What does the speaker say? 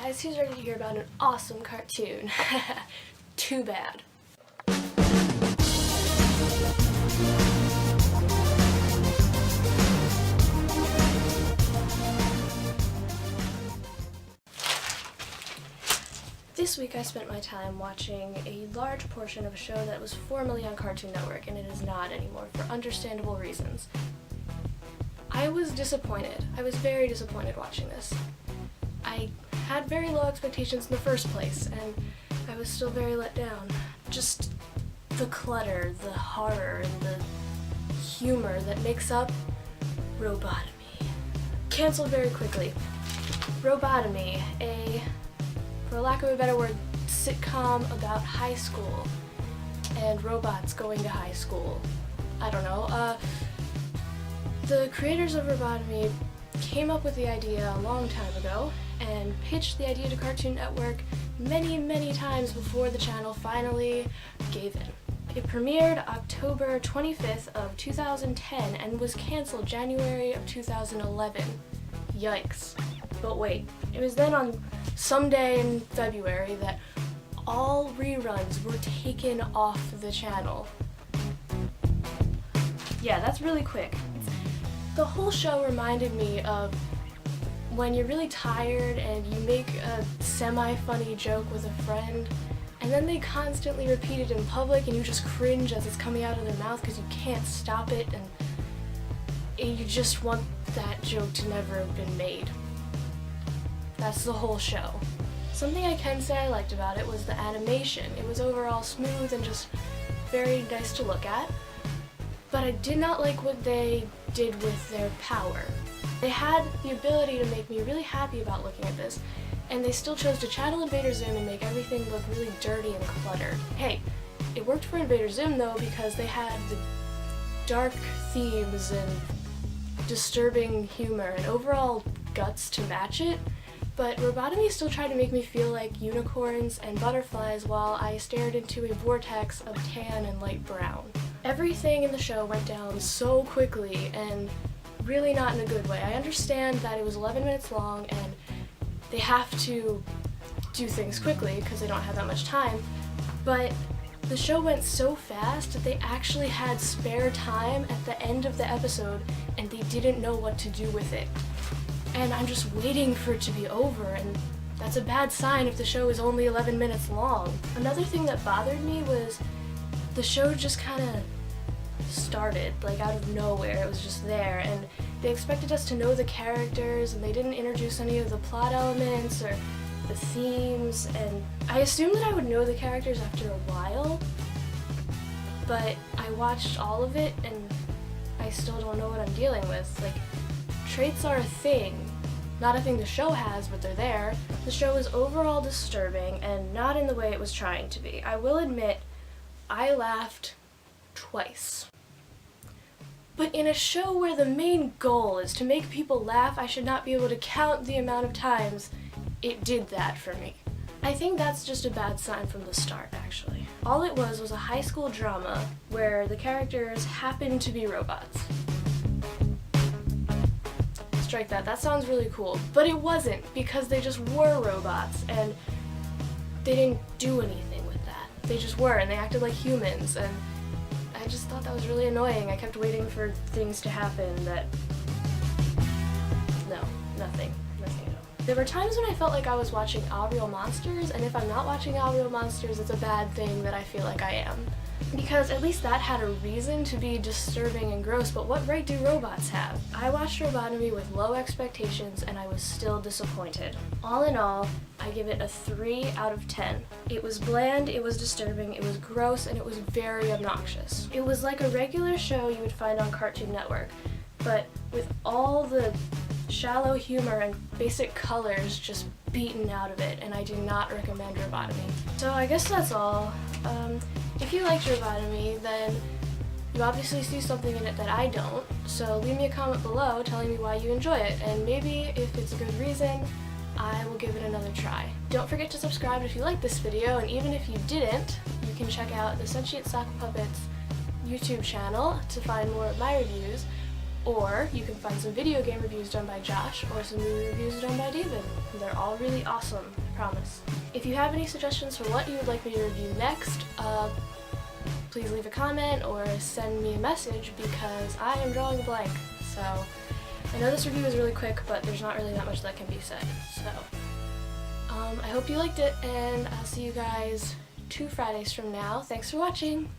guys, who's ready to hear about an awesome cartoon? Too bad. This week I spent my time watching a large portion of a show that was formerly on Cartoon Network, and it is not anymore for understandable reasons. I was disappointed. I was very disappointed watching this. I had very low expectations in the first place, and I was still very let down. Just the clutter, the horror, and the humor that makes up Robotomy. Cancelled very quickly. Robotomy, for lack of a better word, sitcom about high school and robots going to high school. I don't know. The creators of Robotomy came up with the idea a long time ago and pitched the idea to Cartoon Network many times before the channel finally gave in. It premiered October 25th of 2010 and was canceled January of 2011. Yikes. But wait, it was then on some day in February that all reruns were taken off the channel. Yeah, that's really quick. The whole show reminded me of when you're really tired and you make a semi-funny joke with a friend, and then they constantly repeat it in public and you just cringe as it's coming out of their mouth because you can't stop it, and you just want that joke to never have been made. That's the whole show. Something I can say I liked about it was the animation. It was overall smooth and just very nice to look at, but I did not like what they did with their power. They had the ability to make me really happy about looking at this, and they still chose to channel Invader Zim and make everything look really dirty and cluttered. Hey, it worked for Invader Zim though, because they had the dark themes and disturbing humor and overall guts to match it, but Robotomy still tried to make me feel like unicorns and butterflies while I stared into a vortex of tan and light brown. Everything in the show went down so quickly and really not in a good way. I understand that it was 11 minutes long and they have to do things quickly because they don't have that much time, but the show went so fast that they actually had spare time at the end of the episode and they didn't know what to do with it. And I'm just waiting for it to be over, and that's a bad sign if the show is only 11 minutes long. Another thing that bothered me was the show just kind of started, like out of nowhere. It was just there, and they expected us to know the characters, and they didn't introduce any of the plot elements or the themes, and I assumed that I would know the characters after a while, but I watched all of it and I still don't know what I'm dealing with. Like, traits are a thing. Not a thing the show has, but they're there. The show was overall disturbing and not in the way it was trying to be. I will admit, I laughed twice. But in a show where the main goal is to make people laugh, I should not be able to count the amount of times it did that for me. I think that's just a bad sign from the start, actually. All it was a high school drama where the characters happened to be robots. Strike that. That sounds really cool. But it wasn't, because they just were robots and they didn't do anything with that. They just were, and they acted like humans, and I just thought that was really annoying. I kept waiting for things to happen that... No, nothing at all. There were times when I felt like I was watching All Real Monsters, and if I'm not watching All Real Monsters, it's a bad thing that I feel like I am. Because at least that had a reason to be disturbing and gross, but what right do robots have? I watched Robotomy with low expectations and I was still disappointed. All in all, I give it a 3 out of 10. It was bland, it was disturbing, it was gross, and it was very obnoxious. It was like a regular show you would find on Cartoon Network, but with all the shallow humor and basic colors just beaten out of it, and I do not recommend Robotomy. So I guess that's all. If you liked Robotomy, then you obviously see something in it that I don't, so leave me a comment below telling me why you enjoy it, and maybe if it's a good reason, I will give it another try. Don't forget to subscribe if you liked this video, and even if you didn't, you can check out the Sentient Sock Puppets YouTube channel to find more of my reviews, Or you can find some video game reviews done by Josh or some movie reviews done by David. They're all really awesome, promise. If you have any suggestions for what you would like me to review next, please leave a comment or send me a message because I am drawing a blank. So I know this review is really quick, but there's not really that much that can be said. So I hope you liked it, and I'll see you guys 2 Fridays from now. Thanks for watching!